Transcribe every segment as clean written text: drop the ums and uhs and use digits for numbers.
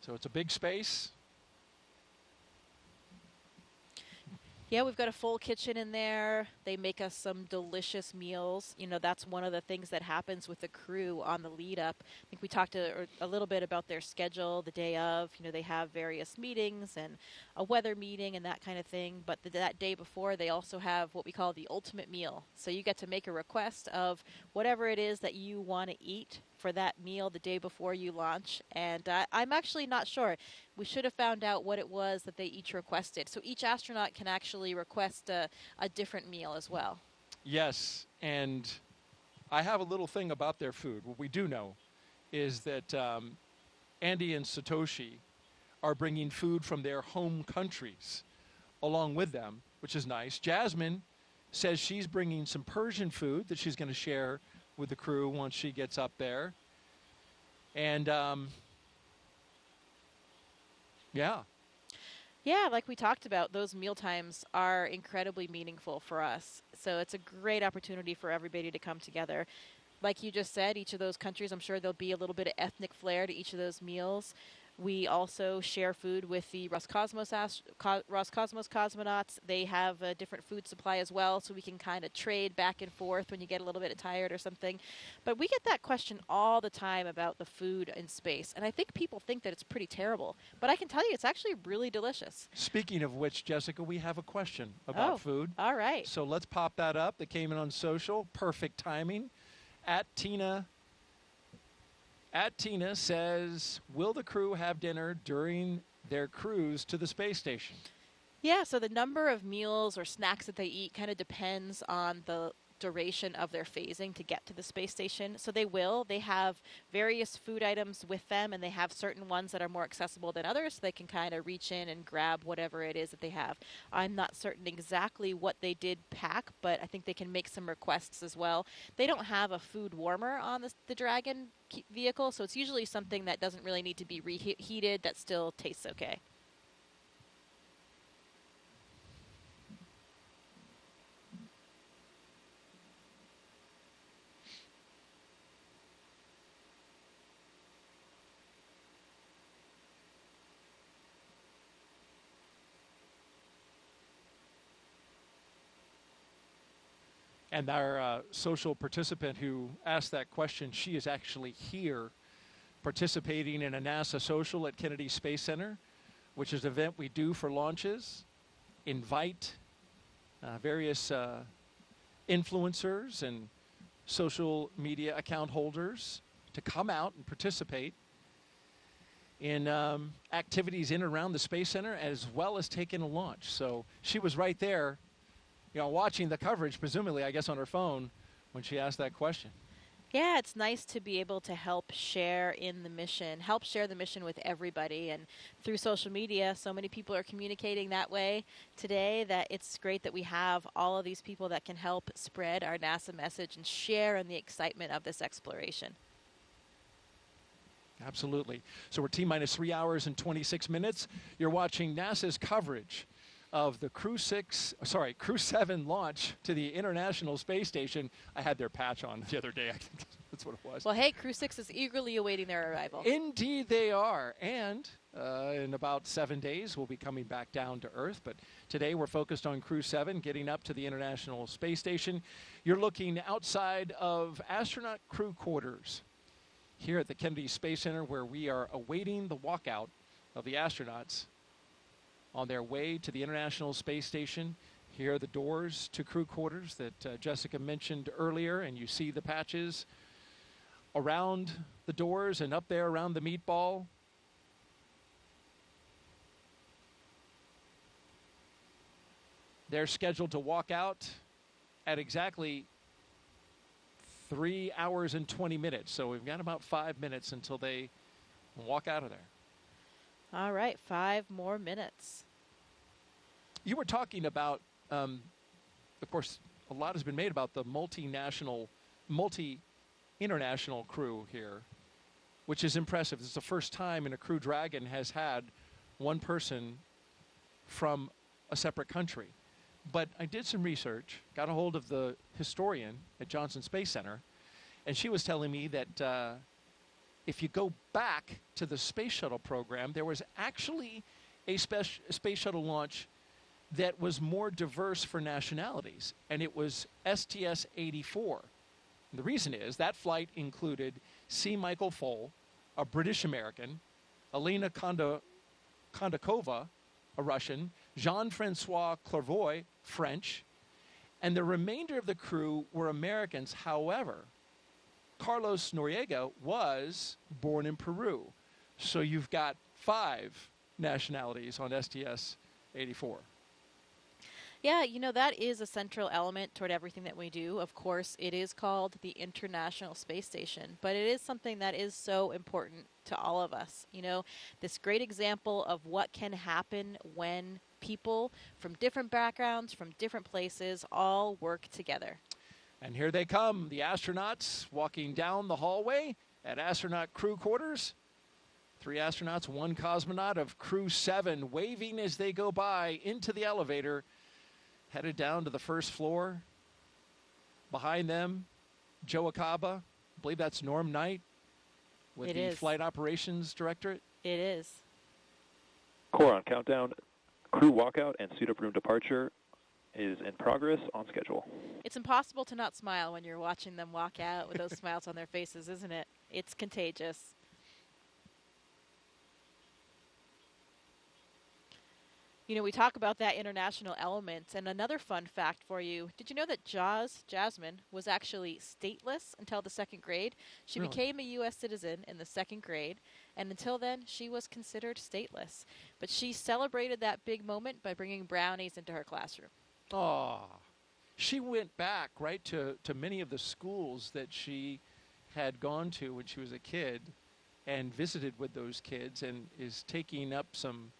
So it's a big space. Yeah, we've got a full kitchen in there. They make us some delicious meals. You know, that's one of the things that happens with the crew on the lead up. I think we talked a little bit about their schedule the day of. You know, they have various meetings and a weather meeting and that kind of thing. But that day before, they also have what we call the ultimate meal. So you get to make a request of whatever it is that you want to eat for that meal the day before you launch. And I'm actually not sure. We should have found out what it was that they each requested. So each astronaut can actually request a different meal as well. Yes, and I have a little thing about their food. What we do know is that Andy and Satoshi are bringing food from their home countries along with them, which is nice. Jasmine says she's bringing some Persian food that she's going to share with the crew once she gets up there. And yeah. Yeah, like we talked about, those meal times are incredibly meaningful for us. So it's a great opportunity for everybody to come together. Like you just said, each of those countries, I'm sure there'll be a little bit of ethnic flair to each of those meals. We also share food with the Roscosmos cosmonauts. They have a different food supply as well, so we can kind of trade back and forth when you get a little bit tired or something. But we get that question all the time about the food in space, and I think people think that it's pretty terrible. But I can tell you, it's actually really delicious. Speaking of which, Jessica, we have a question about Oh, food. all right. So let's pop that up. That came in on social. Perfect timing. At Tina says, will the crew have dinner during their cruise to the space station? Yeah, so the number of meals or snacks that they eat kind of depends on the duration of their phasing to get to the space station. So they will. They have various food items with them, and they have certain ones that are more accessible than others, so they can kind of reach in and grab whatever it is that they have. I'm not certain exactly what they did pack, but I think they can make some requests as well. They don't have a food warmer on the Dragon vehicle, so it's usually something that doesn't really need to be reheated that still tastes okay. And our social participant who asked that question, she is actually here participating in a NASA social at Kennedy Space Center, which is an event we do for launches. Invite various influencers and social media account holders to come out and participate in activities in and around the Space Center, as well as taking a launch. So she was right there, watching the coverage, presumably, I guess, on her phone when she asked that question. Yeah, it's nice to be able to help share the mission with everybody. And through social media, so many people are communicating that way today that it's great that we have all of these people that can help spread our NASA message and share in the excitement of this exploration. Absolutely. So we're T-minus 3 hours and 26 minutes. You're watching NASA's coverage of the Crew-7 launch to the International Space Station. I had their patch on the other day. I think that's what it was. Well, hey, Crew-6 is eagerly awaiting their arrival. Indeed they are. And in about 7 days, we'll be coming back down to Earth. But today we're focused on Crew-7 getting up to the International Space Station. You're looking outside of astronaut crew quarters here at the Kennedy Space Center, where we are awaiting the walkout of the astronauts on their way to the International Space Station. Here are the doors to crew quarters that Jessica mentioned earlier, and you see the patches around the doors and up there around the meatball. They're scheduled to walk out at exactly 3 hours and 20 minutes. So we've got about 5 minutes until they walk out of there. All right, 5 more minutes. You were talking about, of course, a lot has been made about the multi-international crew here, which is impressive. This is the first time in a Crew Dragon has had one person from a separate country. But I did some research, got a hold of the historian at Johnson Space Center, and she was telling me that if you go back to the space shuttle program, there was actually a space shuttle launch that was more diverse for nationalities, and it was STS-84. The reason is that flight included C. Michael Foale, a British American, Elena Kondakova, a Russian, Jean-Francois Clairvoy, French, and the remainder of the crew were Americans. However, Carlos Noriega was born in Peru. So you've got 5 nationalities on STS-84. Yeah, you know, that is a central element toward everything that we do. Of course, it is called the International Space Station, but it is something that is so important to all of us. You know, this great example of what can happen when people from different backgrounds, from different places, all work together. And here they come, the astronauts walking down the hallway at astronaut crew quarters. 3 astronauts, 1 cosmonaut of Crew-7 waving as they go by into the elevator, headed down to the first floor. Behind them, Joe Acaba. I believe that's Norm Knight with the Flight Operations Directorate. It is. Core on countdown. Crew walkout and suit up room departure is in progress on schedule. It's impossible to not smile when you're watching them walk out with those smiles on their faces, isn't it? It's contagious. You know, we talk about that international element, and another fun fact for you. Did you know that Jasmine, was actually stateless until the 2nd grade? She Really? became a U.S. citizen in the 2nd grade, and until then, she was considered stateless. But she celebrated that big moment by bringing brownies into her classroom. Oh, she went back, right, to many of the schools that she had gone to when she was a kid and visited with those kids and is taking up some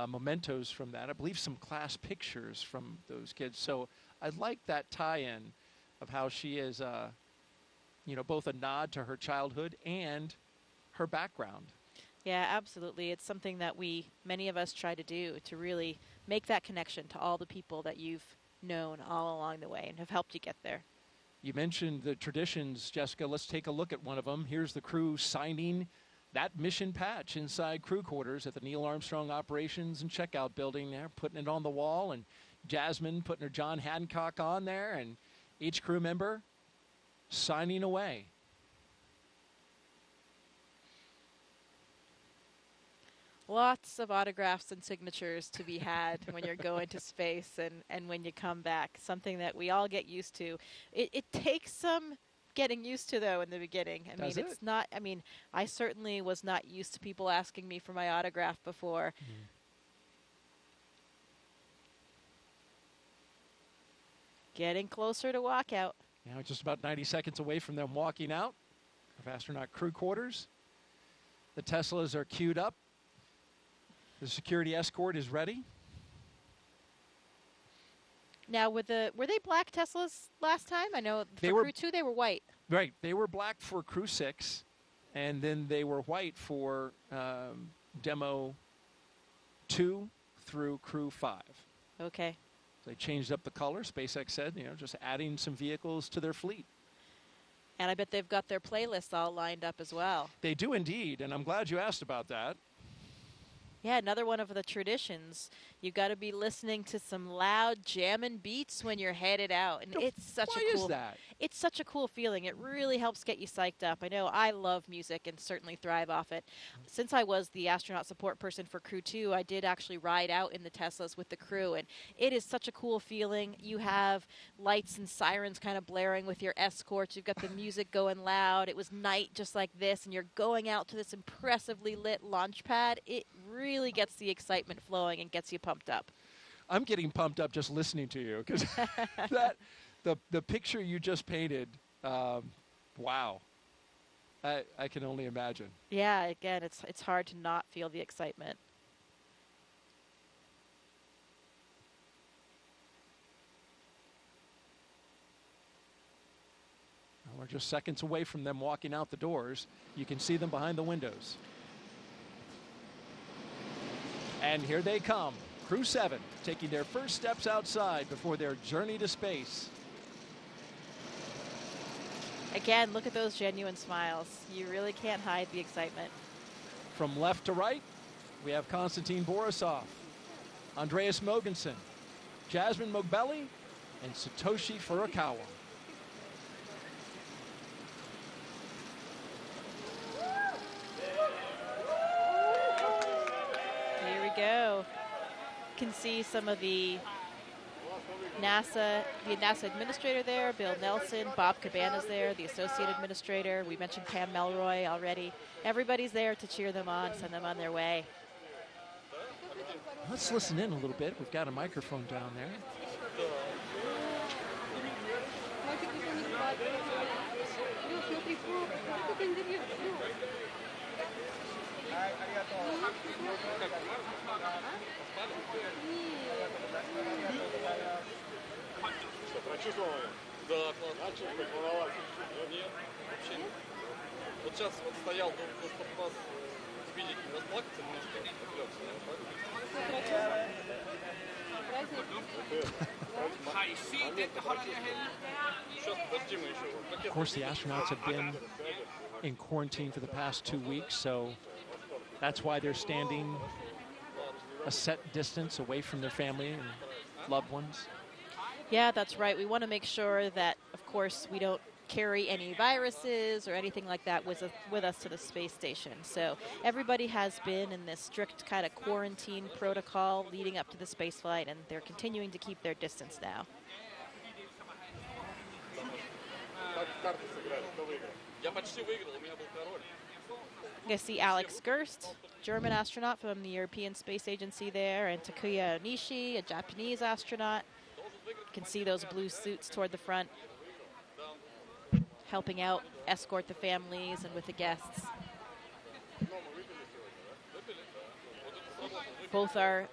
mementos from that. I believe some class pictures from those kids. So I like that tie-in of how she is, you know, both a nod to her childhood and her background. Yeah, absolutely. It's something that many of us try to do, to really make that connection to all the people that you've known all along the way and have helped you get there. You mentioned the traditions, Jessica. Let's take a look at one of them. Here's the crew signing that mission patch inside crew quarters at the Neil Armstrong Operations and Checkout Building there, putting it on the wall, and Jasmine putting her John Hancock on there, and each crew member signing away. Lots of autographs and signatures to be had when you're going to space and when you come back, something that we all get used to. It takes some getting used to, though, in the beginning. I mean, it's not, I mean, I certainly was not used to people asking me for my autograph before. Mm-hmm. Getting closer to walkout. Now just about 90 seconds away from them walking out of astronaut crew quarters. The Teslas are queued up. The security escort is ready. Now, were they black Teslas last time? I know for Crew 2 they were white. Right. They were black for Crew 6, and then they were white for Demo 2 through Crew 5. Okay. They changed up the color. SpaceX said, you know, just adding some vehicles to their fleet. And I bet they've got their playlists all lined up as well. They do indeed, and I'm glad you asked about that. Yeah, another one of the traditions. You've got to be listening to some loud jamming beats when you're headed out, and it's such a cool. Why is that? It's such a cool feeling. It really helps get you psyched up. I know I love music and certainly thrive off it. Since I was the astronaut support person for Crew 2, I did actually ride out in the Teslas with the crew, and it is such a cool feeling. You have lights and sirens kind of blaring with your escorts. You've got the music going loud. It was night just like this, and you're going out to this impressively lit launch pad. It really gets the excitement flowing and gets you pumped up. I'm getting pumped up just listening to you because the picture you just painted, wow. I can only imagine. Yeah, again, it's hard to not feel the excitement. We're just seconds away from them walking out the doors. You can see them behind the windows. And here they come, Crew-7, taking their first steps outside before their journey to space. Again, look at those genuine smiles. You really can't hide the excitement. From left to right, we have Konstantin Borisov, Andreas Mogensen, Jasmine Mogbelli, and Satoshi Furukawa. Here we go. You can see some of the NASA administrator there, Bill Nelson, Bob Cabana's there, the associate administrator. We mentioned Pam Melroy already. Everybody's there to cheer them on, send them on their way. Let's listen in a little bit. We've got a microphone down there. Да, начал волноваться. Нет, вообще нет. Вот сейчас вот стоял, думал, чтобы вас видеть, расплакаться немножко, отвлекся. Of course, the astronauts have been in quarantine for the past 2 weeks, so that's why they're standing a set distance away from their family and loved ones. Yeah, that's right. We want to make sure that, of course, we don't carry any viruses or anything like that with us to the space station. So everybody has been in this strict kind of quarantine protocol leading up to the space flight, and they're continuing to keep their distance now. You see Alex Gerst, German astronaut from the European Space Agency there, and Takuya Onishi, a Japanese astronaut. You can see those blue suits toward the front, helping out, escort the families and with the guests. Both are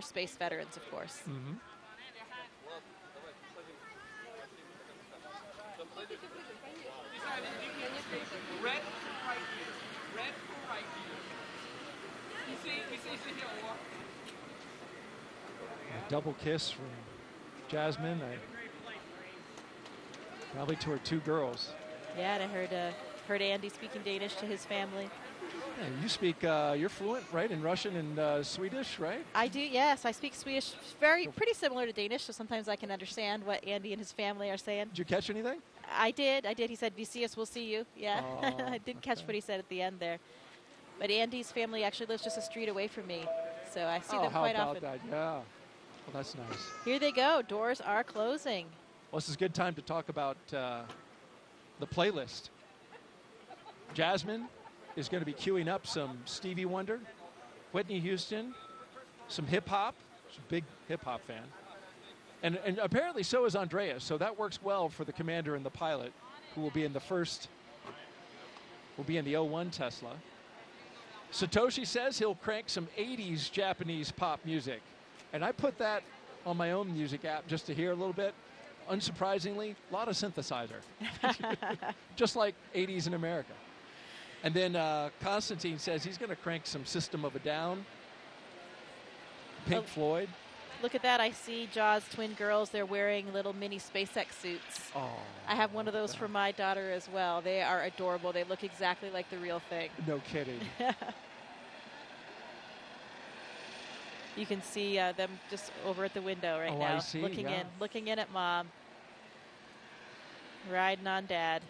space veterans, of course. Mm-hmm. A double kiss from Jasmine, probably to her 2 girls. Yeah, and I heard Andy speaking Danish to his family. Yeah, you speak, you're fluent, right, in Russian and Swedish, right? I do, yes. I speak Swedish, pretty similar to Danish, so sometimes I can understand what Andy and his family are saying. Did you catch anything? I did. He said, "We see us, we'll see you." Yeah, Oh, I did catch what he said at the end there. But Andy's family actually lives just a street away from me, so I see them quite how about often. that? Yeah. Well, that's nice. Here they go. Doors are closing. Well, this is a good time to talk about the playlist. Jasmine is going to be queuing up some Stevie Wonder, Whitney Houston, some hip-hop. She's a big hip-hop fan. And apparently so is Andreas, so that works well for the commander and the pilot, who will be in the 01 Tesla. Satoshi says he'll crank some 80s Japanese pop music. And I put that on my own music app just to hear a little bit. Unsurprisingly, a lot of synthesizer. Just like 80s in America. And then Konstantin says he's going to crank some System of a Down, Pink Floyd. Look at that. I see Jaws twin girls. They're wearing little mini SpaceX suits. Oh, I have one of those for my daughter as well. They are adorable. They look exactly like the real thing. No kidding. You can see them just over at the window right now. I see, looking in at Mom. Riding on Dad.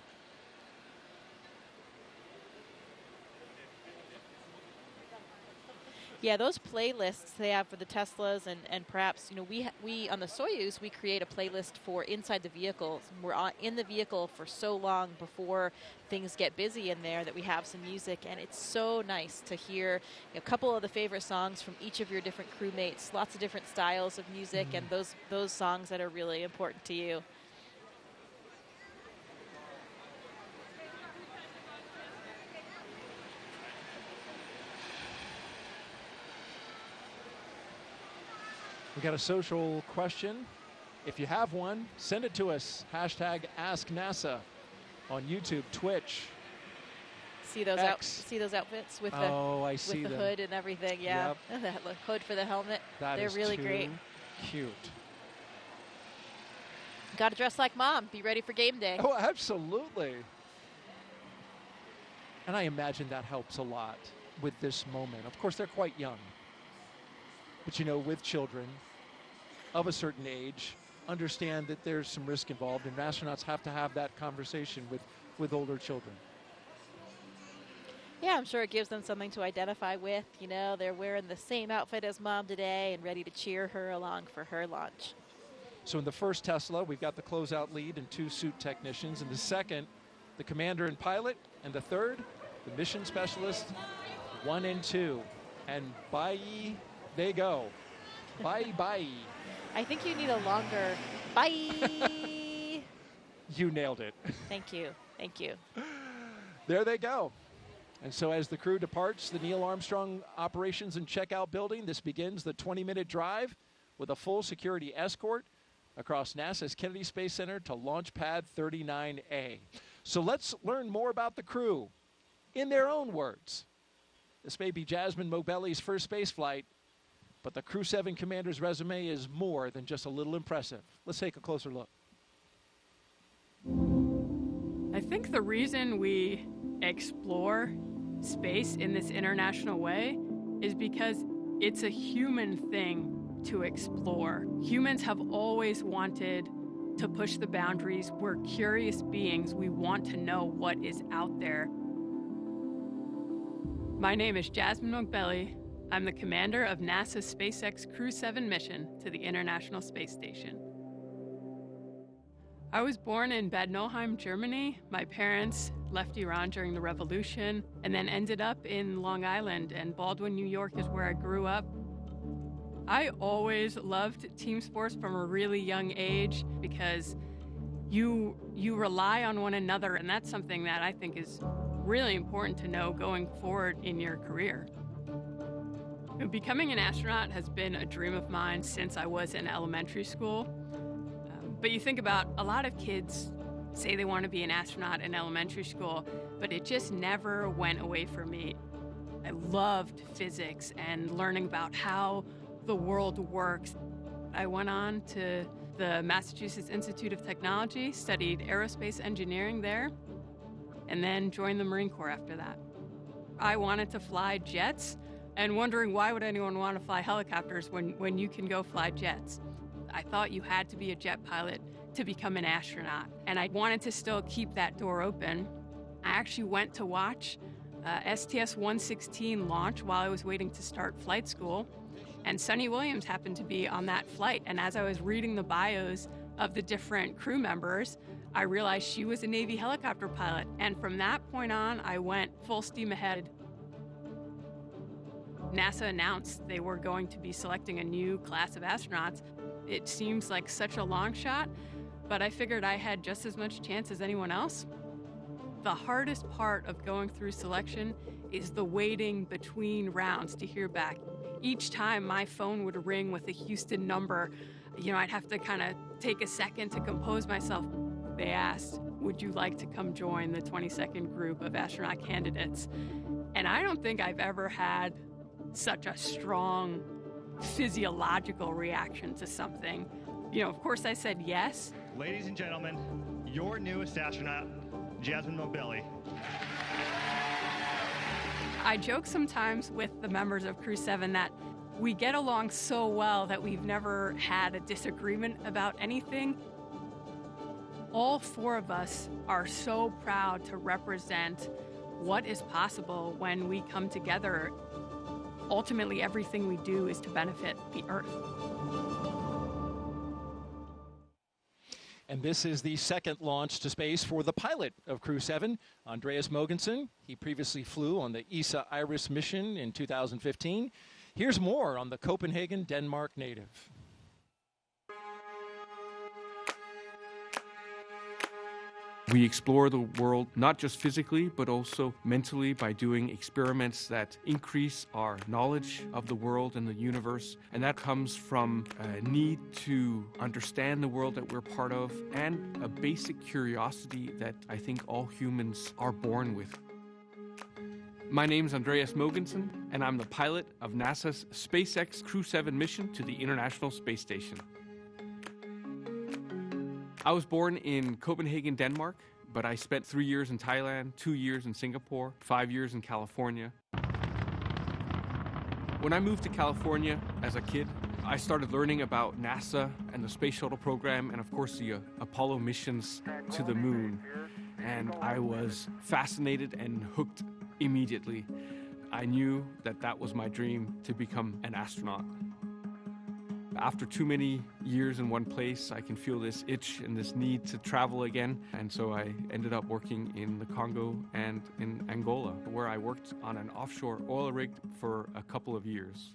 Yeah, those playlists they have for the Teslas and perhaps, we on the Soyuz, we create a playlist for inside the vehicle. We're in the vehicle for so long before things get busy in there that we have some music, and it's so nice to hear a couple of the favorite songs from each of your different crewmates, lots of different styles of music, and those songs that are really important to you. We got a social question. If you have one, send it to us. #AskNASA on YouTube, Twitch. See those outfits with I see the them. hood and everything. Yeah, Yep. That hood for the helmet. That They're is really too great. cute. Got to dress like mom. Be ready for game day. Oh, absolutely. And I imagine that helps a lot with this moment. Of course, they're quite young. But, you know, with children of a certain age, understand that there's some risk involved, and astronauts have to have that conversation with older children. Yeah, I'm sure it gives them something to identify with. You know, they're wearing the same outfit as mom today and ready to cheer her along for her launch. So in the first Tesla, we've got the closeout lead and 2 suit technicians. In the second, the commander and pilot. And the third, the mission specialist, 1 and 2. And bye they go. Bye, bye. I think you need a longer bye. You nailed it. Thank you. Thank you. There they go. And so as the crew departs the Neil Armstrong Operations and Checkout Building, this begins the 20-minute drive with a full security escort across NASA's Kennedy Space Center to Launch Pad 39A. So let's learn more about the crew in their own words. This may be Jasmine Mogbelli's first space flight, but the Crew-7 commander's resume is more than just a little impressive. Let's take a closer look. I think the reason we explore space in this international way is because it's a human thing to explore. Humans have always wanted to push the boundaries. We're curious beings. We want to know what is out there. My name is Jasmine Mogbelli. I'm the commander of NASA's SpaceX Crew-7 mission to the International Space Station. I was born in Bad Nauheim, Germany. My parents left Iran during the revolution and then ended up in Long Island, and Baldwin, New York is where I grew up. I always loved team sports from a really young age because you rely on one another, and that's something that I think is really important to know going forward in your career. Becoming an astronaut has been a dream of mine since I was in elementary school. But you think about a lot of kids say they want to be an astronaut in elementary school, but it just never went away for me. I loved physics and learning about how the world works. I went on to the Massachusetts Institute of Technology, studied aerospace engineering there, and then joined the Marine Corps after that. I wanted to fly jets, and wondering why would anyone want to fly helicopters when you can go fly jets? I thought you had to be a jet pilot to become an astronaut, and I wanted to still keep that door open. I actually went to watch STS-116 launch while I was waiting to start flight school, and Sunny Williams happened to be on that flight, and as I was reading the bios of the different crew members, I realized she was a Navy helicopter pilot, and from that point on, I went full steam ahead. NASA announced they were going to be selecting a new class of astronauts. It seems like such a long shot, but I figured I had just as much chance as anyone else. The hardest part of going through selection is the waiting between rounds to hear back. Each time my phone would ring with a Houston number, I'd have to kind of take a second to compose myself. They asked, would you like to come join the 22nd group of astronaut candidates? And I don't think I've ever had such a strong physiological reaction to something. Of course I said yes. Ladies and gentlemen, your newest astronaut, Jasmine Mogbelli. I joke sometimes with the members of Crew-7 that we get along so well that we've never had a disagreement about anything. All 4 of us are so proud to represent what is possible when we come together. Ultimately, everything we do is to benefit the Earth. And this is the second launch to space for the pilot of Crew-7, Andreas Mogensen. He previously flew on the ESA-IRIS mission in 2015. Here's more on the Copenhagen, Denmark native. We explore the world not just physically, but also mentally by doing experiments that increase our knowledge of the world and the universe. And that comes from a need to understand the world that we're part of and a basic curiosity that I think all humans are born with. My name's Andreas Mogensen, and I'm the pilot of NASA's SpaceX Crew-7 mission to the International Space Station. I was born in Copenhagen, Denmark, but I spent 3 years in Thailand, 2 years in Singapore, 5 years in California. When I moved to California as a kid, I started learning about NASA and the space shuttle program and, of course, the Apollo missions to the moon. And I was fascinated and hooked immediately. I knew that that was my dream, to become an astronaut. After too many years in one place, I can feel this itch and this need to travel again. And so I ended up working in the Congo and in Angola, where I worked on an offshore oil rig for a couple of years.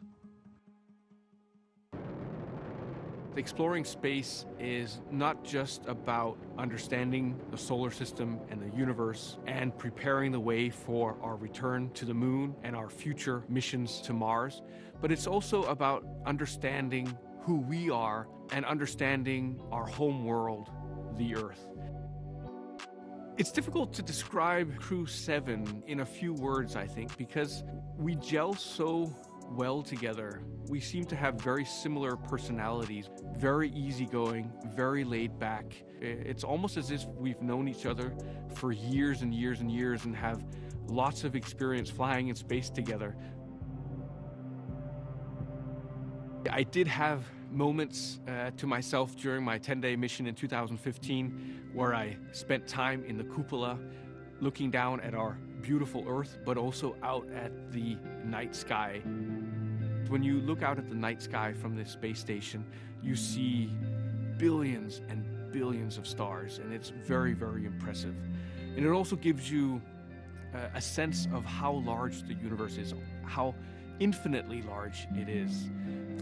Exploring space is not just about understanding the solar system and the universe and preparing the way for our return to the moon and our future missions to Mars, but it's also about understanding who we are and understanding our home world, the Earth. It's difficult to describe Crew-7 in a few words, I think, because we gel so well together. We seem to have very similar personalities, very easygoing, very laid back. It's almost as if we've known each other for years and years and years and have lots of experience flying in space together. I did have moments to myself during my 10-day mission in 2015 where I spent time in the cupola looking down at our beautiful Earth, but also out at the night sky. When you look out at the night sky from this space station, you see billions and billions of stars, and it's very, very impressive. And it also gives you a sense of how large the universe is, how infinitely large it is.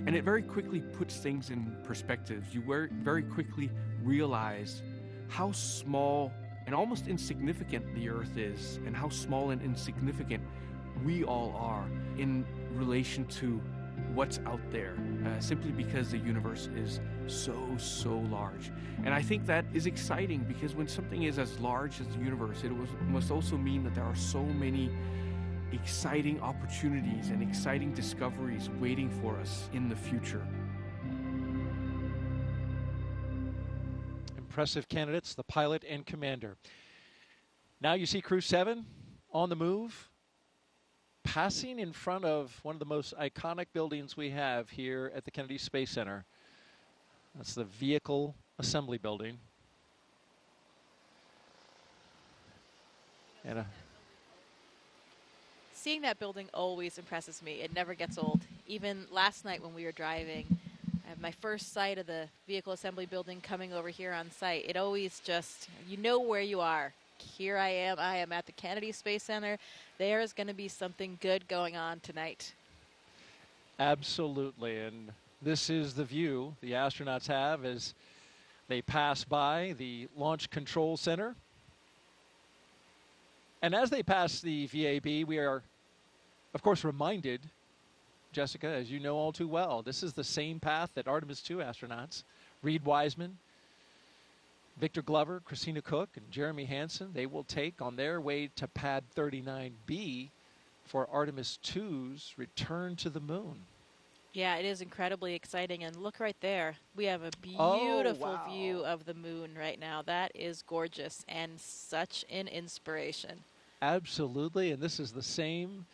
And it very quickly puts things in perspective. You very quickly realize how small and almost insignificant the Earth is, and how small and insignificant we all are in relation to what's out there, simply because the universe is so large. And I think that is exciting, because when something is as large as the universe, must also mean that there are so many exciting opportunities and exciting discoveries waiting for us in the future. Impressive candidates, the pilot and commander. Now you see Crew-7 on the move, passing in front of one of the most iconic buildings we have here at the Kennedy Space Center. That's the Vehicle Assembly Building. And Seeing that building always impresses me. It never gets old. Even last night when we were driving, I have my first sight of the Vehicle Assembly Building coming over here on site. It always just, you know where you are. Here I am at the Kennedy Space Center. There is going to be something good going on tonight. absolutely, and this is the view the astronauts have as they pass by the Launch Control Center. And as they pass the VAB, we are, of course, reminded, Jessica, as you know all too well, this is the same path that Artemis II astronauts, Reed Wiseman, Victor Glover, Christina Cook, and Jeremy Hansen, they will take on their way to Pad 39B for Artemis II's return to the moon. Yeah, it is incredibly exciting. And look right there. We have a beautiful view of the moon right now. That is gorgeous and such an inspiration. Absolutely, and this is the same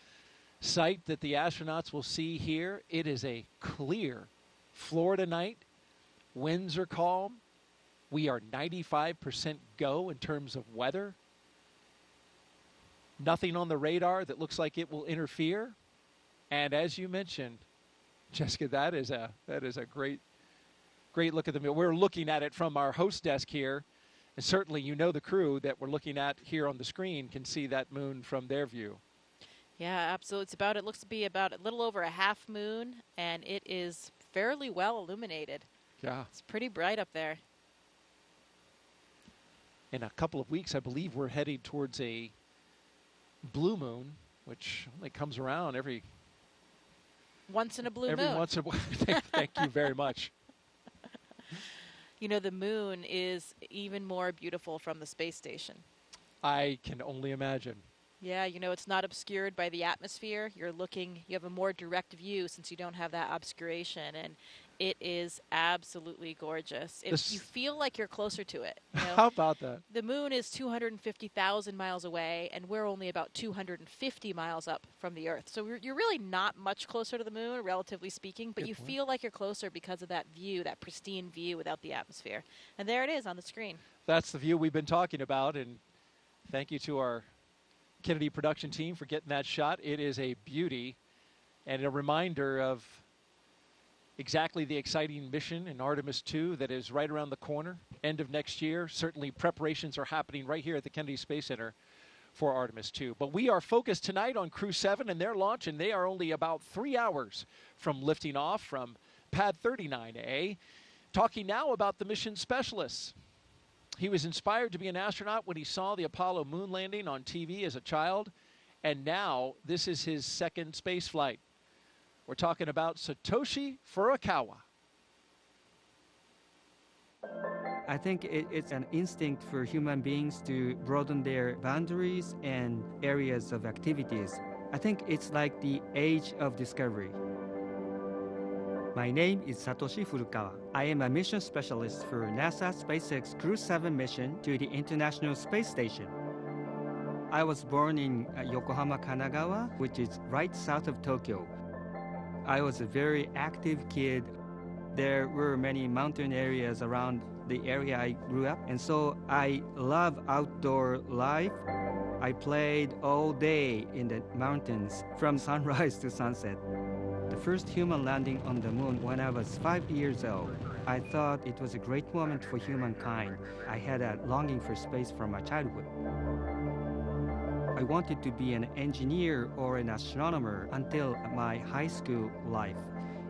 sight that the astronauts will see here. It is a clear Florida night. Winds are calm. We are 95% go in terms of weather. Nothing on the radar that looks like it will interfere. And as you mentioned, Jessica, that is a great look at the moon. We're looking at it from our host desk here. And certainly, you know, the crew that we're looking at here on the screen can see that moon from their view. Yeah, absolutely. It looks to be about a little over a half moon, and it is fairly well illuminated. Yeah. It's pretty bright up there. In a couple of weeks, I believe we're heading towards a blue moon, which only comes around every once in a blue moon. Every once in a while. Thank you very much. You know, the moon is even more beautiful from the space station. I can only imagine. Yeah, you know, it's not obscured by the atmosphere. You have a more direct view since you don't have that obscuration. And It is absolutely gorgeous. You feel like you're closer to it. You know? How about that? The moon is 250,000 miles away, and we're only about 250 miles up from the Earth. So you're really not much closer to the moon, relatively speaking, but you feel like you're closer because of that view, that pristine view without the atmosphere. And there it is on the screen. That's the view we've been talking about, and thank you to our Kennedy production team for getting that shot. It is a beauty and a reminder of exactly the exciting mission in Artemis 2 that is right around the corner, end of next year. Certainly preparations are happening right here at the Kennedy Space Center for Artemis 2. But we are focused tonight on Crew-7 and their launch, and they are only about 3 hours from lifting off from Pad 39A. Talking now about the mission specialists. He was inspired to be an astronaut when he saw the Apollo moon landing on TV as a child, and now this is his second space flight. We're talking about Satoshi Furukawa. I think it's an instinct for human beings to broaden their boundaries and areas of activities. I think it's like the age of discovery. My name is Satoshi Furukawa. I am a mission specialist for NASA SpaceX Crew-7 mission to the International Space Station. I was born in Yokohama, Kanagawa, which is right south of Tokyo. I was a very active kid. There were many mountain areas around the area I grew up, and so I love outdoor life. I played all day in the mountains from sunrise to sunset. The first human landing on the moon when I was 5 years old. I thought it was a great moment for humankind. I had a longing for space from my childhood. I wanted to be an engineer or an astronomer until my high school life.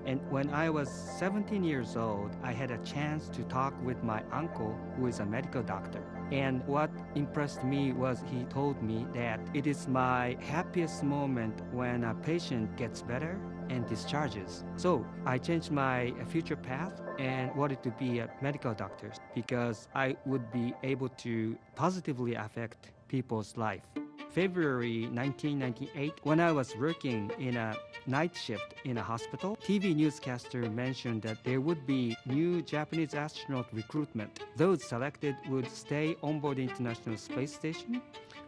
And when I was 17 years old, I had a chance to talk with my uncle, who is a medical doctor. And what impressed me was he told me that it is my happiest moment when a patient gets better and discharges. So I changed my future path and wanted to be a medical doctor because I would be able to positively affect people's life. February 1998, when I was working in a night shift in a hospital, TV newscaster mentioned that there would be new Japanese astronaut recruitment. Those selected would stay on board the International Space Station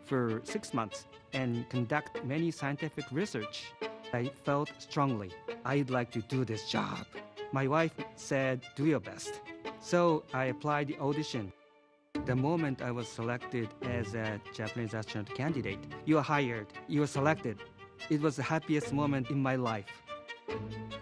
for 6 months and conduct many scientific research. I felt strongly, I'd like to do this job. My wife said, do your best. So I applied the audition. The moment I was selected as a Japanese astronaut candidate, you are hired, you are selected. It was the happiest moment in my life.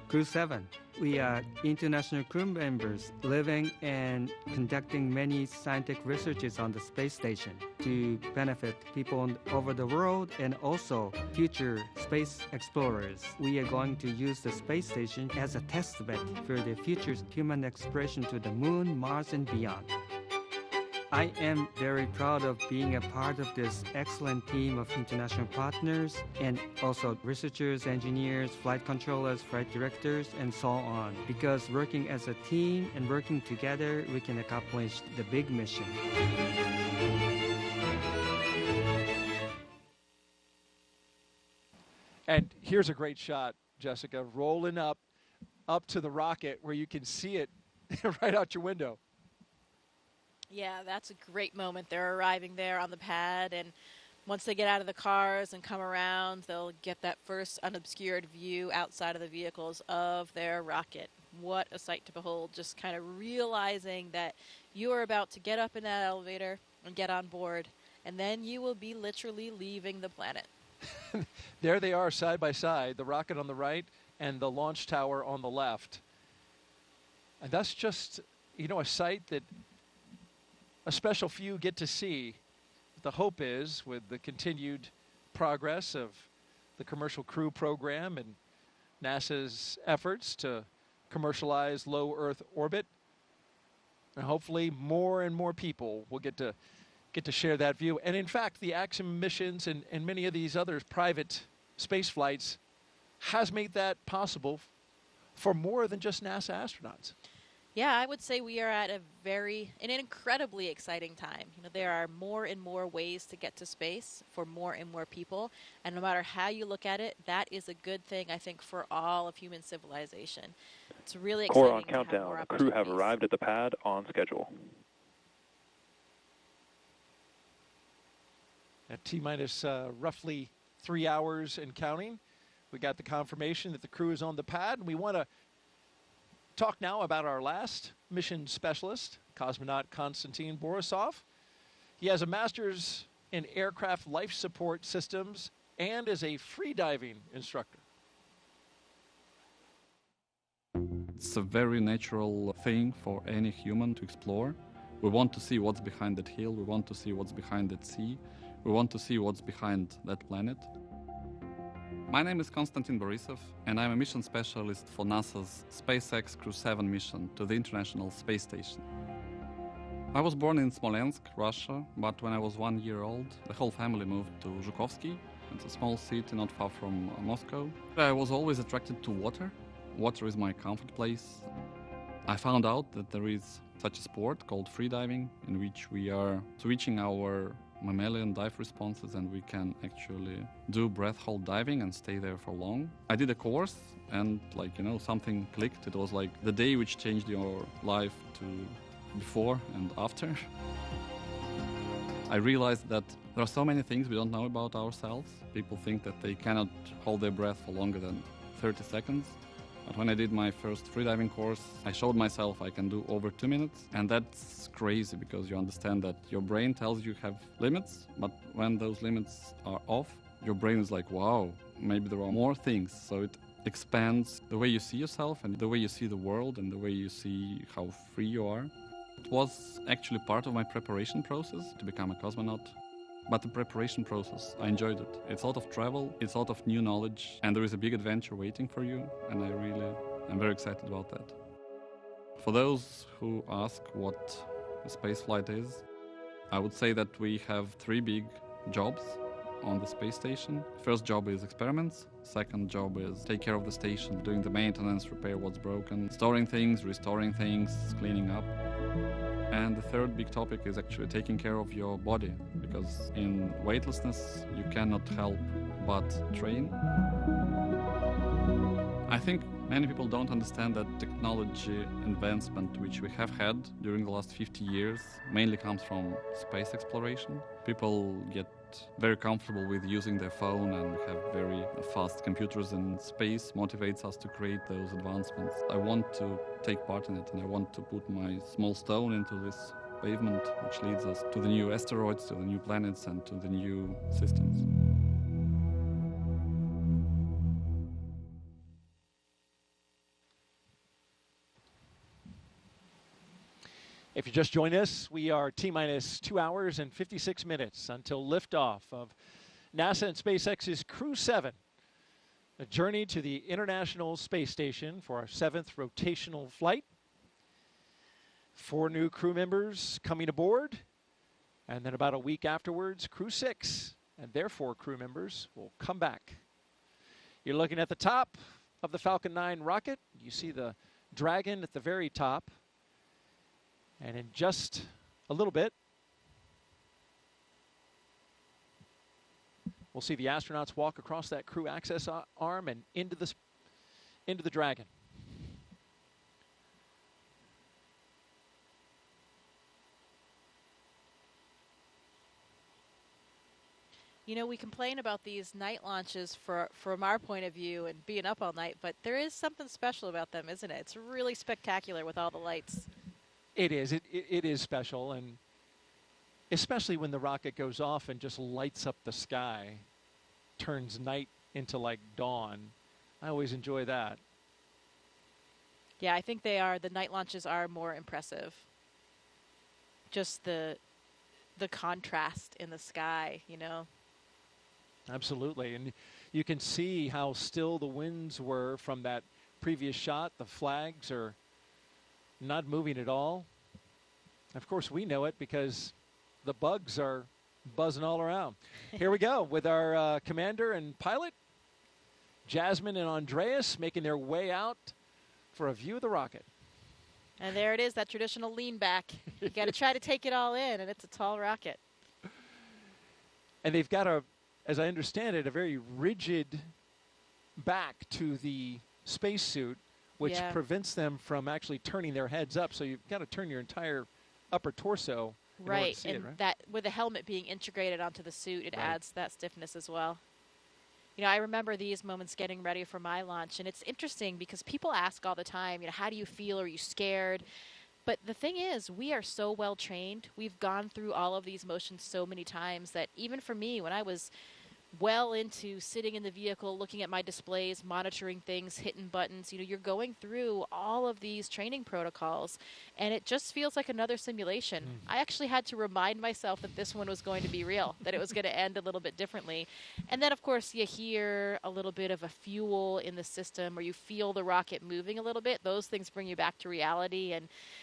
Crew-7, we are international crew members living and conducting many scientific researches on the space station to benefit people over the world and also future space explorers. We are going to use the space station as a test bed for the future human exploration to the moon, Mars, and beyond. I am very proud of being a part of this excellent team of international partners and also researchers, engineers, flight controllers, flight directors, and so on. Because working as a team and working together, we can accomplish the big mission. And here's a great shot, Jessica, rolling up to the rocket where you can see it right out your window. Yeah, that's a great moment. They're arriving there on the pad, and once they get out of the cars and come around, they'll get that first unobscured view outside of the vehicles of their rocket. What a sight to behold, just kind of realizing that you are about to get up in that elevator and get on board, and then you will be literally leaving the planet. There they are side by side, the rocket on the right and the launch tower on the left. And that's just, you know, a sight that a special few get to see. The hope is, with the continued progress of the Commercial Crew program and NASA's efforts to commercialize low Earth orbit, and hopefully more and more people will get to share that view. And in fact, the Axiom missions and many of these other private space flights has made that possible for more than just NASA astronauts. Yeah, I would say we are at an incredibly exciting time. You know, there are more and more ways to get to space for more and more people, and no matter how you look at it, that is a good thing, I think, for all of human civilization. It's really Core exciting on to have more countdown. Crew have opportunities. arrived at the pad on schedule. At T-minus roughly 3 hours and counting, we got the confirmation that the crew is on the pad. And we want to talk now about our last mission specialist, cosmonaut Konstantin Borisov. He has a master's in aircraft life support systems and is a freediving instructor. It's a very natural thing for any human to explore. We want to see what's behind that hill, we want to see what's behind that sea, we want to see what's behind that planet. My name is Konstantin Borisov, and I'm a mission specialist for NASA's SpaceX Crew-7 mission to the International Space Station. I was born in Smolensk, Russia, but when I was 1 year old, the whole family moved to Zhukovsky. It's a small city not far from Moscow. I was always attracted to water. Water is my comfort place. I found out that there is such a sport called freediving, in which we are switching our mammalian dive responses and we can actually do breath hold diving and stay there for long. I did a course and something clicked. It was like the day which changed your life to before and after. I realized that there are so many things we don't know about ourselves. People think that they cannot hold their breath for longer than 30 seconds. But when I did my first freediving course, I showed myself I can do over 2 minutes. And that's crazy because you understand that your brain tells you have limits, but when those limits are off, your brain is like, wow, maybe there are more things. So it expands the way you see yourself and the way you see the world and the way you see how free you are. It was actually part of my preparation process to become a cosmonaut. But the preparation process, I enjoyed it. It's a lot of travel, it's a lot of new knowledge, and there is a big adventure waiting for you, and I'm very excited about that. For those who ask what a spaceflight is, I would say that we have 3 big jobs on the space station. First job is experiments. Second job is take care of the station, doing the maintenance, repair what's broken, storing things, restoring things, cleaning up. And the third big topic is actually taking care of your body, because in weightlessness you cannot help but train. I think many people don't understand that technology advancement which we have had during the last 50 years mainly comes from space exploration. People get very comfortable with using their phone and have very fast computers in space motivates us to create those advancements. I want to take part in it and I want to put my small stone into this pavement which leads us to the new asteroids, to the new planets and to the new systems. If you just joined us, we are T-minus 2 hours and 56 minutes until liftoff of NASA and SpaceX's Crew-7, a journey to the International Space Station for our 7th rotational flight. 4 new crew members coming aboard, and then about a week afterwards, Crew-6 and their 4 crew members will come back. You're looking at the top of the Falcon 9 rocket. You see the Dragon at the very top. And in just a little bit, we'll see the astronauts walk across that crew access arm and into the Dragon. You know, we complain about these night launches from our point of view and being up all night, but there is something special about them, isn't it? It's really spectacular with all the lights. It is. It is special, and especially when the rocket goes off and just lights up the sky, turns night into like dawn. I always enjoy that. Yeah, I think the night launches are more impressive. Just the contrast in the sky, you know. Absolutely, and you can see how still the winds were from that previous shot. The flags are not moving at all. Of course, we know it because the bugs are buzzing all around. Here we go with our commander and pilot, Jasmine and Andreas, making their way out for a view of the rocket. And there it is, that traditional lean back. You got to try to take it all in, and it's a tall rocket. And they've got as I understand it, a very rigid back to the spacesuit, which Yeah. prevents them from actually turning their heads up. So you've got to turn your entire upper torso in order to Right, see and it, right? that with the helmet being integrated onto the suit, it Right. adds that stiffness as well. You know, I remember these moments getting ready for my launch, and it's interesting because people ask all the time, you know, how do you feel? Are you scared? But the thing is, we are so well trained. We've gone through all of these motions so many times that even for me, when I was well into sitting in the vehicle, looking at my displays, monitoring things, hitting buttons, you know, you're going through all of these training protocols, and it just feels like another simulation. I actually had to remind myself that this one was going to be real, that it was going to end a little bit differently. And then, of course, you hear a little bit of a fuel in the system, or you feel the rocket moving a little bit. Those things bring you back to reality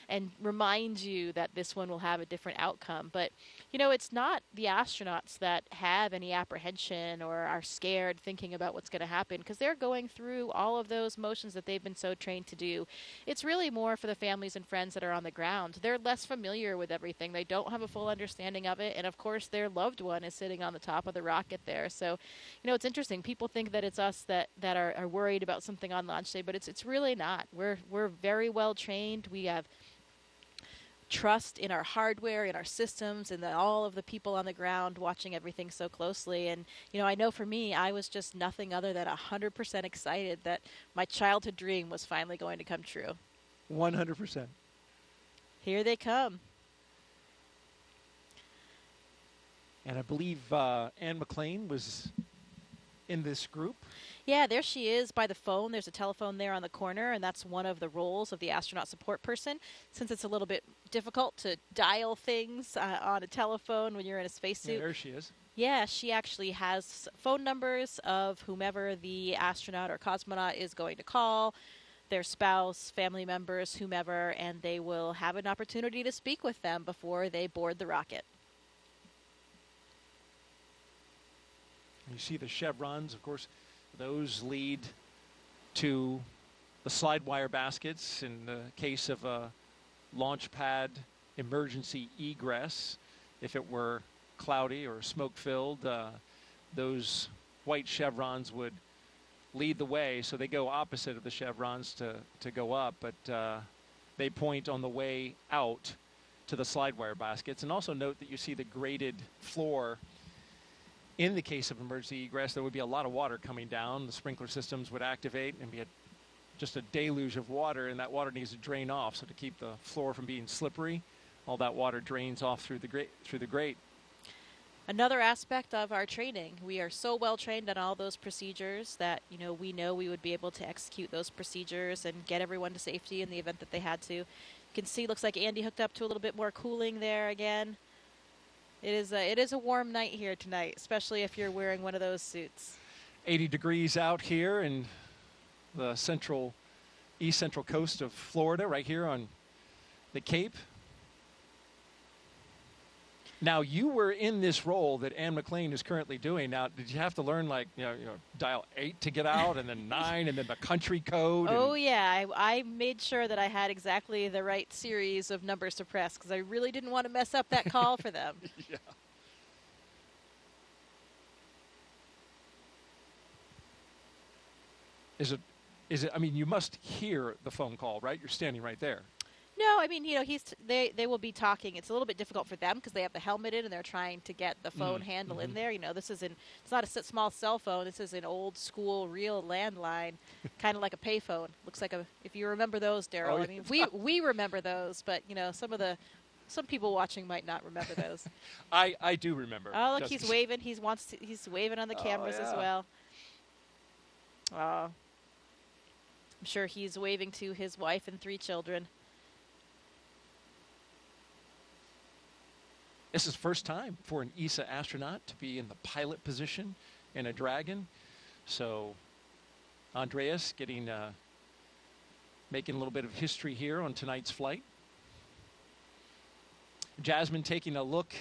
and remind you that this one will have a different outcome. But, you know, it's not the astronauts that have any apprehension or are scared thinking about what's going to happen, because they're going through all of those motions that they've been so trained to do. It's really more for the families and friends that are on the ground. They're less familiar with everything. They don't have a full understanding of it. And of course, their loved one is sitting on the top of the rocket there. So, you know, it's interesting. People think that it's us that are worried about something on launch day, but it's really not. We're very well trained. We have trust in our hardware, in our systems, and all of the people on the ground watching everything so closely. And, you know, I know for me, I was just nothing other than 100% excited that my childhood dream was finally going to come true. 100%. Here they come. And I believe Anne McLean was in this group. Yeah, there she is by the phone. There's a telephone there on the corner, and that's one of the roles of the astronaut support person. Since it's a little bit difficult to dial things on a telephone when you're in a spacesuit. Yeah, there she is. Yeah, she actually has phone numbers of whomever the astronaut or cosmonaut is going to call, their spouse, family members, whomever, and they will have an opportunity to speak with them before they board the rocket. You see the chevrons, of course, those lead to the slide wire baskets in the case of a launch pad emergency egress. If it were cloudy or smoke-filled, those white chevrons would lead the way. So they go opposite of the chevrons to go up, but they point on the way out to the slide wire baskets. And also note that you see the graded floor. In the case of emergency egress, there would be a lot of water coming down. The sprinkler systems would activate and be just a deluge of water, and that water needs to drain off. So to keep the floor from being slippery, all that water drains off through the grate. Another aspect of our training, we are so well trained on all those procedures that, you know we would be able to execute those procedures and get everyone to safety in the event that they had to. You can see, looks like Andy hooked up to a little bit more cooling there again. It is a warm night here tonight, especially if you're wearing one of those suits. 80 degrees out here in the east central coast of Florida, right here on the Cape. Now, you were in this role that Anne McLean is currently doing. Now, did you have to learn, like, dial 8 to get out, and then 9, and then the country code? Oh, yeah. I made sure that I had exactly the right series of numbers to press, because I really didn't want to mess up that call for them. Yeah. Is it, I mean, you must hear the phone call, right? You're standing right there. No, I mean, they will be talking. It's a little bit difficult for them because they have the helmet in and they're trying to get the phone handle in there. This it's not a small cell phone. This is an old school real landline, kind of like a payphone. Looks like if you remember those, Daryl. Oh, I mean, we remember those, but some people watching might not remember those. I do remember. Oh, look, he's waving. He's waving on the cameras as well. I'm sure he's waving to his wife and 3 children. This is the first time for an ESA astronaut to be in the pilot position in a Dragon. So Andreas making a little bit of history here on tonight's flight. Jasmine taking a look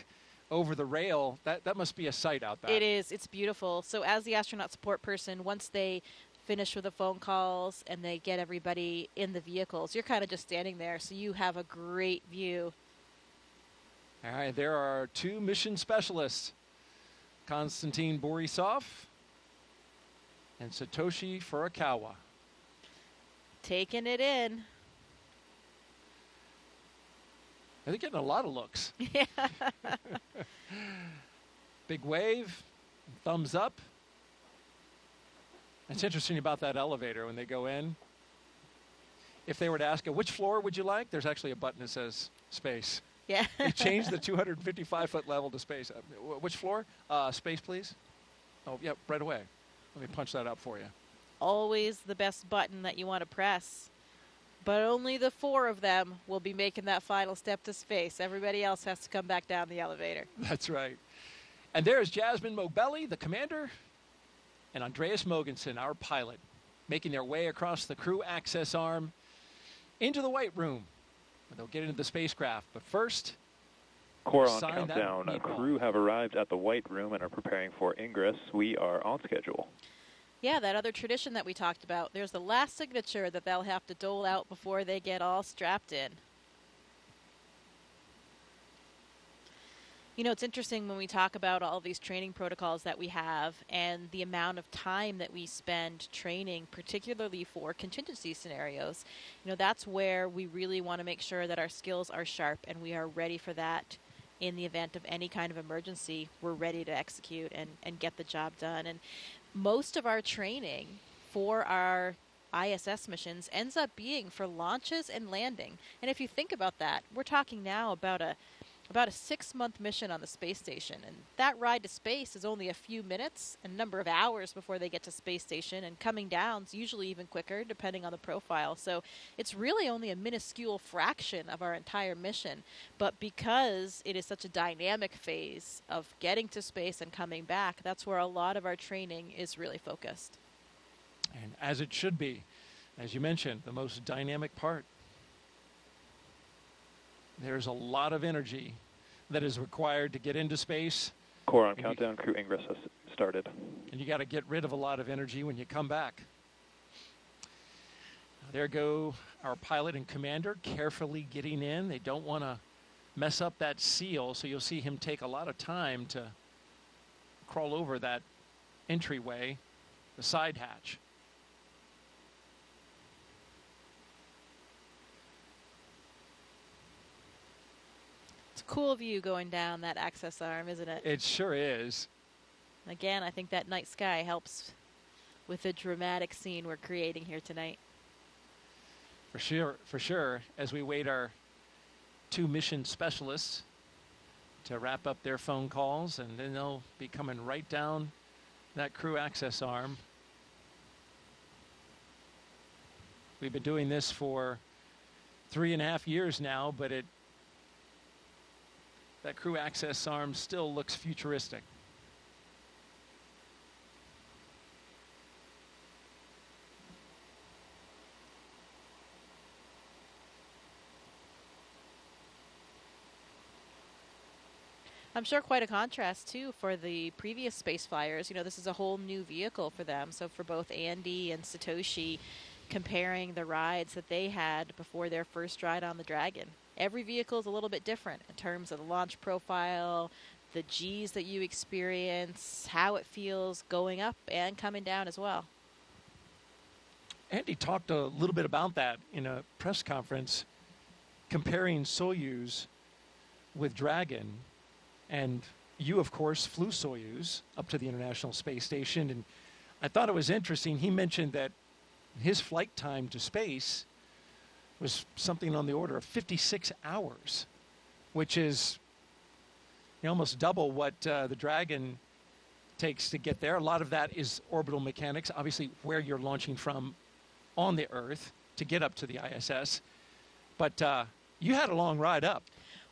over the rail. That must be a sight out there. It is. It's beautiful. So as the astronaut support person, once they finish with the phone calls and they get everybody in the vehicles, you're kind of just standing there. So you have a great view. All right, there are 2 mission specialists, Konstantin Borisov and Satoshi Furukawa. taking it in. They're getting a lot of looks. Yeah. Big wave, thumbs up. It's interesting about that elevator when they go in. If they were to ask you, which floor would you like? There's actually a button that says space. Yeah. They changed the 255-foot level to space. Which floor? Space, please. Oh, yeah, right away. Let me punch that up for you. Always the best button that you want to press. But only the 4 of them will be making that final step to space. Everybody else has to come back down the elevator. That's right. And there's Jasmine Mobelli, the commander, and Andreas Mogensen, our pilot, making their way across the crew access arm into the White Room, where they'll get into the spacecraft. But first, Core on sign that countdown. meatball. Crew have arrived at the White Room and are preparing for ingress. We are on schedule. Yeah, that other tradition that we talked about. There's the last signature that they'll have to dole out before they get all strapped in. You know, it's interesting when we talk about all these training protocols that we have and the amount of time that we spend training, particularly for contingency scenarios. You know, that's where we really want to make sure that our skills are sharp and we are ready for that in the event of any kind of emergency. We're ready to execute and get the job done. And most of our training for our ISS missions ends up being for launches and landing. And if you think about that, we're talking now about a 6-month mission on the space station, and that ride to space is only a few minutes and a number of hours before they get to space station, and coming down is usually even quicker depending on the profile. So it's really only a minuscule fraction of our entire mission, but because it is such a dynamic phase of getting to space and coming back, that's where a lot of our training is really focused. And as it should be, as you mentioned, the most dynamic part. There's a lot of energy that is required to get into space. Core on countdown. Crew ingress has started. And you got to get rid of a lot of energy when you come back. There go our pilot and commander carefully getting in. They don't want to mess up that seal, so you'll see him take a lot of time to crawl over that entryway, the side hatch. Cool view going down that access arm, isn't it? It sure is. Again, I think that night sky helps with the dramatic scene we're creating here tonight. For sure, as we wait our 2 mission specialists to wrap up their phone calls, and then they'll be coming right down that crew access arm. We've been doing this for 3.5 years now, but that crew access arm still looks futuristic. I'm sure quite a contrast, too, for the previous space flyers. You know, this is a whole new vehicle for them. So for both Andy and Satoshi, comparing the rides that they had before their first ride on the Dragon. Every vehicle is a little bit different in terms of the launch profile, the G's that you experience, how it feels going up and coming down as well. Andy talked a little bit about that in a press conference, comparing Soyuz with Dragon. And you, of course, flew Soyuz up to the International Space Station. And I thought it was interesting. He mentioned that his flight time to space was something on the order of 56 hours, which is almost double what the Dragon takes to get there. A lot of that is orbital mechanics, obviously where you're launching from on the Earth to get up to the ISS. But you had a long ride up.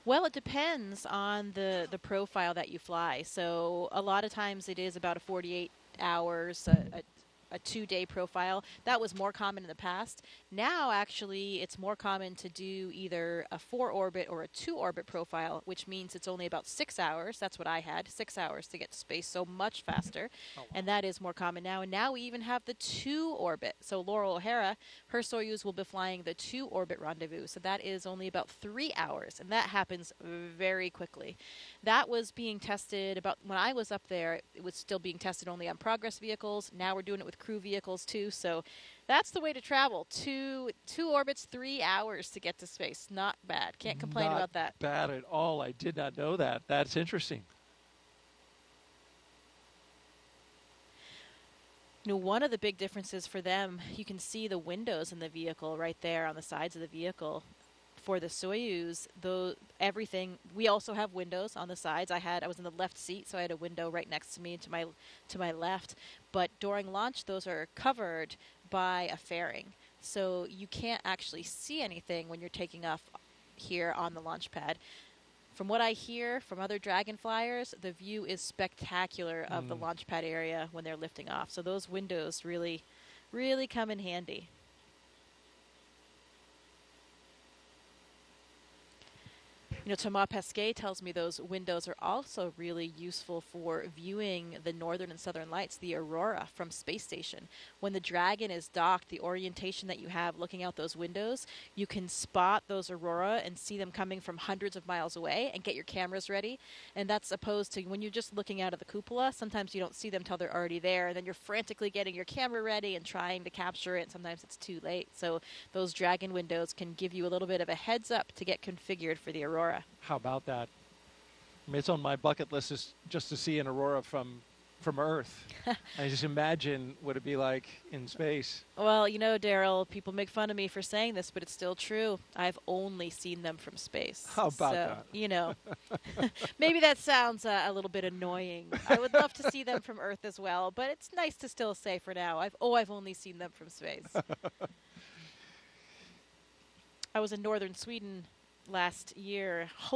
Well, it depends on the profile that you fly. So a lot of times it is about 48 hours, a 2-day profile. That was more common in the past. Now, actually, it's more common to do either a 4-orbit or a 2-orbit profile, which means it's only about 6 hours. That's what I had, 6 hours to get to space, so much faster. Oh, wow. And that is more common now. And now we even have the 2-orbit. So Laurel O'Hara, her Soyuz will be flying the 2-orbit rendezvous. So that is only about 3 hours, and that happens very quickly. That was being tested about, when I was up there, it was still being tested only on Progress vehicles. Now we're doing it with with crew vehicles too. So that's the way to travel. Two orbits, 3 hours to get to space. Not bad. Can't complain about that. Not bad at all. I did not know that. That's interesting. You know, one of the big differences for them, you can see the windows in the vehicle right there on the sides of the vehicle. For the Soyuz, though, everything, we also have windows on the sides. I was in the left seat, so I had a window right next to me to my left. But during launch, those are covered by a fairing, so you can't actually see anything when you're taking off here on the launch pad. From what I hear from other Dragon flyers, the view is spectacular of the launch pad area when they're lifting off. So those windows really, really come in handy. You know, Thomas Pesquet tells me those windows are also really useful for viewing the northern and southern lights, the aurora from space station. When the Dragon is docked, the orientation that you have looking out those windows, you can spot those aurora and see them coming from hundreds of miles away and get your cameras ready. And that's opposed to when you're just looking out of the cupola, sometimes you don't see them till they're already there, and then you're frantically getting your camera ready and trying to capture it, and sometimes it's too late. So those Dragon windows can give you a little bit of a heads up to get configured for the aurora. How about that? I mean, it's on my bucket list is just to see an aurora from Earth. I just imagine what it'd be like in space. Well, you know, Daryl, people make fun of me for saying this, but it's still true. I've only seen them from space. How about that? You know, maybe that sounds a little bit annoying. I would love to see them from Earth as well, but it's nice to still say for now, I've only seen them from space. I was in northern Sweden last year